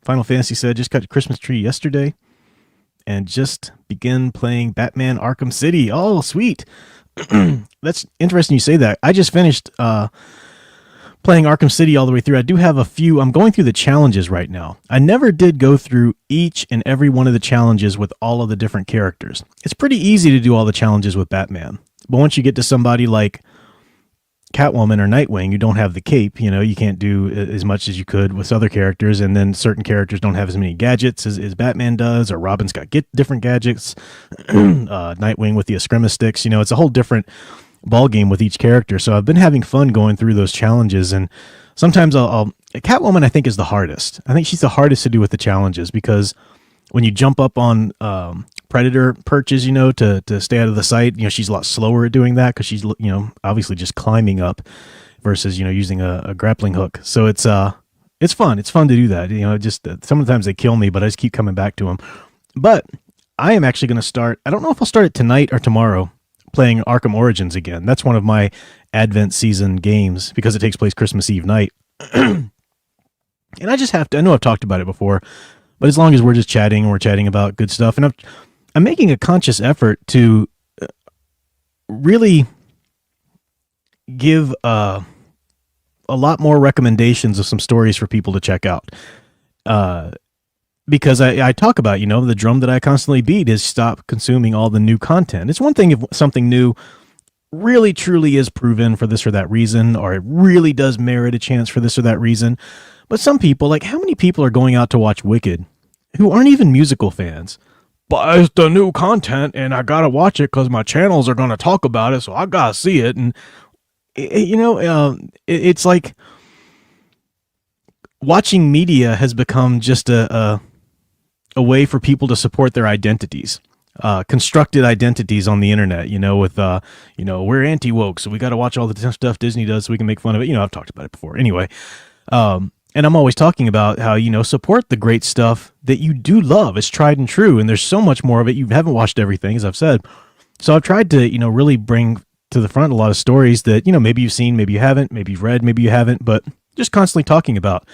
Final Fantasy said just got a Christmas tree yesterday and just began playing Batman Arkham City. Oh, sweet. That's interesting you say that. I just finished playing Arkham City all the way through. I do have a few. I'm going through the challenges right now. I never did go through each and every one of the challenges with all of the different characters. It's pretty easy to do all the challenges with Batman. But once you get to somebody like Catwoman or Nightwing, you don't have the cape, you can't do as much as you could with other characters, and then certain characters don't have as many gadgets as Batman does, or Robin's got different gadgets, Nightwing with the Eskrima sticks, it's a whole different ball game with each character. So I've been having fun going through those challenges, and sometimes I'll Catwoman I think is the hardest. I think she's the hardest to do with the challenges, because when you jump up on predator perches, to stay out of the sight, she's a lot slower at doing that because she's, obviously just climbing up versus, using a grappling hook. So it's fun. It's fun to do that. Just sometimes they kill me, but I just keep coming back to them. But I am actually going to start, I don't know if I'll start it tonight or tomorrow, playing Arkham Origins again. That's one of my Advent season games because it takes place Christmas Eve night. And I just have to, I know I've talked about it before, but as long as we're just chatting and we're chatting about good stuff, and I'm making a conscious effort to really give a lot more recommendations of some stories for people to check out. Because I talk about, the drum that I constantly beat is stop consuming all the new content. It's one thing if something new really truly is proven for this or that reason, or it really does merit a chance for this or that reason. But some people, like how many people are going out to watch Wicked who aren't even musical fans? But it's the new content and I got to watch it because my channels are going to talk about it. So I got to see it. And, it's like watching media has become just a way for people to support their identities. Constructed identities on the internet, with, we're anti-woke, so we got to watch all the stuff Disney does so we can make fun of it. I've talked about it before. Anyway, and I'm always talking about how, support the great stuff that you do love. It's tried and true, and there's so much more of it. You haven't watched everything, as I've said. So I've tried to, really bring to the front a lot of stories that, maybe you've seen, maybe you haven't, maybe you've read, maybe you haven't, but just constantly talking about.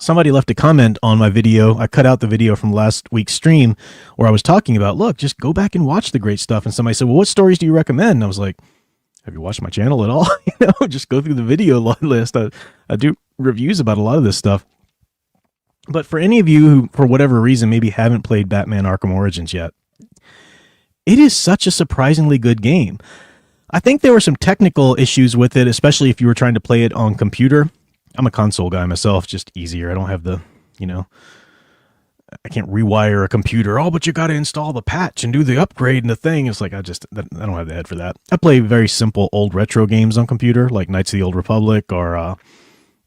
Somebody left a comment on my video. I cut out the video from last week's stream where I was talking about, look, just go back and watch the great stuff. And somebody said, well, what stories do you recommend? And I was like, have you watched my channel at all? Just go through the video list. I do reviews about a lot of this stuff. But for any of you who, for whatever reason, maybe haven't played Batman Arkham Origins yet, it is such a surprisingly good game. I think there were some technical issues with it, especially if you were trying to play it on computer. I'm a console guy myself, just easier. I don't have the, I can't rewire a computer. Oh, but you got to install the patch and do the upgrade and the thing. It's like, I don't have the head for that. I play very simple old retro games on computer, like Knights of the Old Republic or,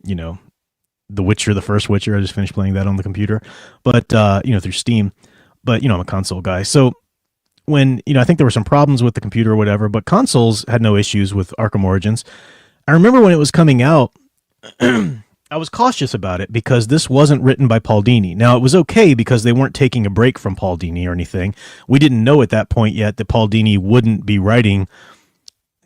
The Witcher, the first Witcher. I just finished playing that on the computer, but, through Steam. But, I'm a console guy. So when, I think there were some problems with the computer or whatever, but consoles had no issues with Arkham Origins. I remember when it was coming out, I was cautious about it because this wasn't written by Paul Dini. Now, it was okay because they weren't taking a break from Paul Dini or anything. We didn't know at that point yet that Paul Dini wouldn't be writing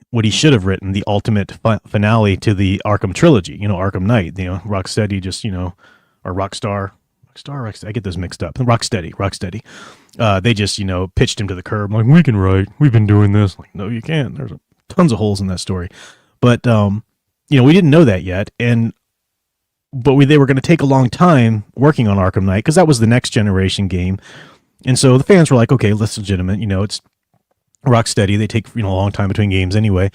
what he should have written, the ultimate finale to the Arkham trilogy, Arkham Knight, Rocksteady just, or Rockstar, I get those mixed up. Rocksteady. They just, pitched him to the curb. Like, we can write. We've been doing this. Like, no, you can't. There's tons of holes in that story. But, we didn't know that yet, but they were going to take a long time working on Arkham Knight because that was the next generation game, and so the fans were like, "Okay, that's legitimate." It's Rocksteady; they take a long time between games anyway.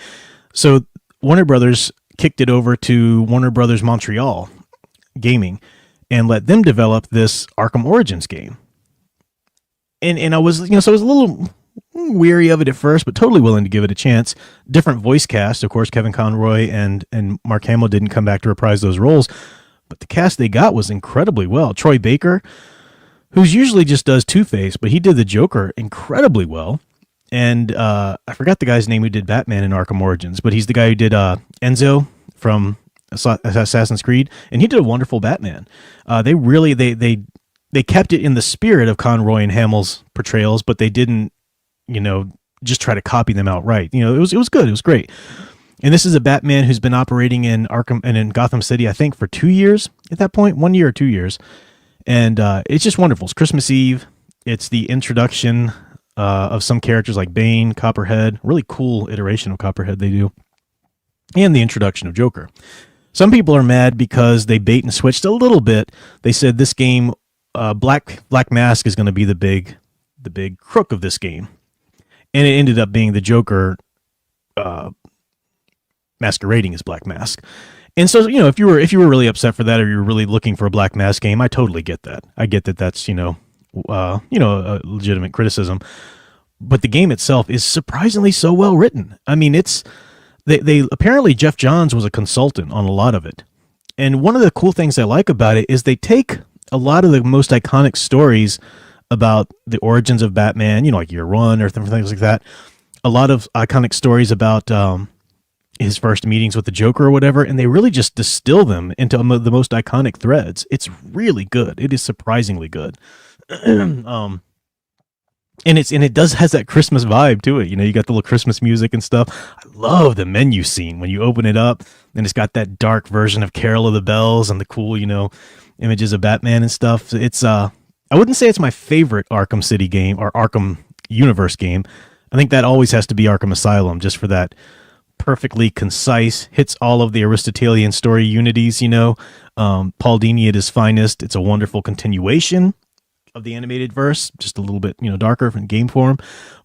So Warner Brothers kicked it over to Warner Brothers Montreal Gaming and let them develop this Arkham Origins game. And I was, so I was a little weary of it at first, but totally willing to give it a chance. Different voice cast, of course. Kevin Conroy and Mark Hamill didn't come back to reprise those roles, but the cast they got was incredibly well. Troy Baker, who's usually just does Two-Face, but he did the Joker incredibly well. And I forgot the guy's name who did Batman in Arkham Origins, but he's the guy who did Enzo from Assassin's Creed, and he did a wonderful Batman. They really they kept it in the spirit of Conroy and Hamill's portrayals, but they didn't just try to copy them outright. It was good. It was great. And this is a Batman who's been operating in Arkham and in Gotham City, I think, for 2 years at that point, 1 year or 2 years. And it's just wonderful. It's Christmas Eve. It's the introduction of some characters like Bane, Copperhead, really cool iteration of Copperhead they do, and the introduction of Joker. Some people are mad because they bait and switched a little bit. They said this game, Black Mask, is going to be the big crook of this game, and it ended up being the Joker masquerading as Black Mask. And so, if you were really upset for that, or you're really looking for a Black Mask game, I totally get that. I get that that's a legitimate criticism. But the game itself is surprisingly so well written. I mean, they apparently Jeff Johns was a consultant on a lot of it. And one of the cool things I like about it is they take a lot of the most iconic stories about the origins of Batman, like Year One or things like that. A lot of iconic stories about his first meetings with the Joker or whatever, and they really just distill them into the most iconic threads. It's really good. It is surprisingly good. And it has that Christmas vibe to it. You got the little Christmas music and stuff. I love the menu scene when you open it up and it's got that dark version of Carol of the Bells and the cool, images of Batman and stuff. It's I wouldn't say it's my favorite Arkham City game or Arkham universe game. I think that always has to be Arkham Asylum, just for that perfectly concise, hits all of the Aristotelian story unities, Paul Dini at his finest. It's a wonderful continuation of the animated verse, just a little bit, darker in game form.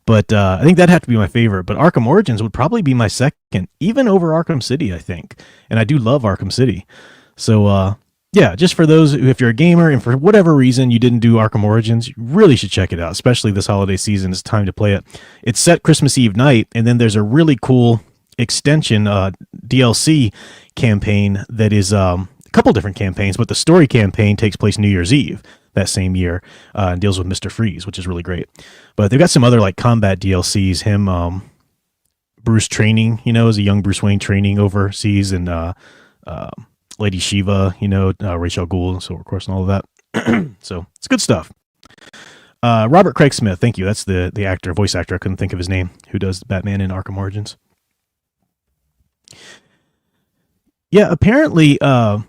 But I think that'd have to be my favorite. But Arkham Origins would probably be my second, even over Arkham City, I think. And I do love Arkham City. So, yeah, just for those, if you're a gamer and for whatever reason you didn't do Arkham Origins, you really should check it out, especially this holiday season. It's time to play it. It's set Christmas Eve night, and then there's a really cool extension DLC campaign that is a couple different campaigns, but the story campaign takes place New Year's Eve that same year and deals with Mr. Freeze, which is really great. But they've got some other like combat DLCs, him Bruce training, as a young Bruce Wayne training overseas, and Lady Shiva, Ra's al Ghul, so of course, and all of that. So it's good stuff. Robert Craig Smith, thank you. That's the voice actor. I couldn't think of his name, who does Batman in Arkham Origins. Yeah, apparently. Final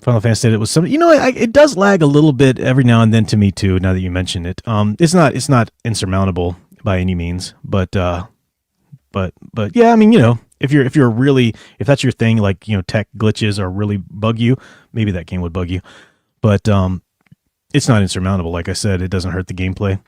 Fantasy said it was some. It does lag a little bit every now and then to me too. Now that you mention it, it's not insurmountable by any means, but yeah, I mean, if that's your thing, like tech glitches or really bug you, maybe that game would bug you, but it's not insurmountable. Like I said, it doesn't hurt the gameplay.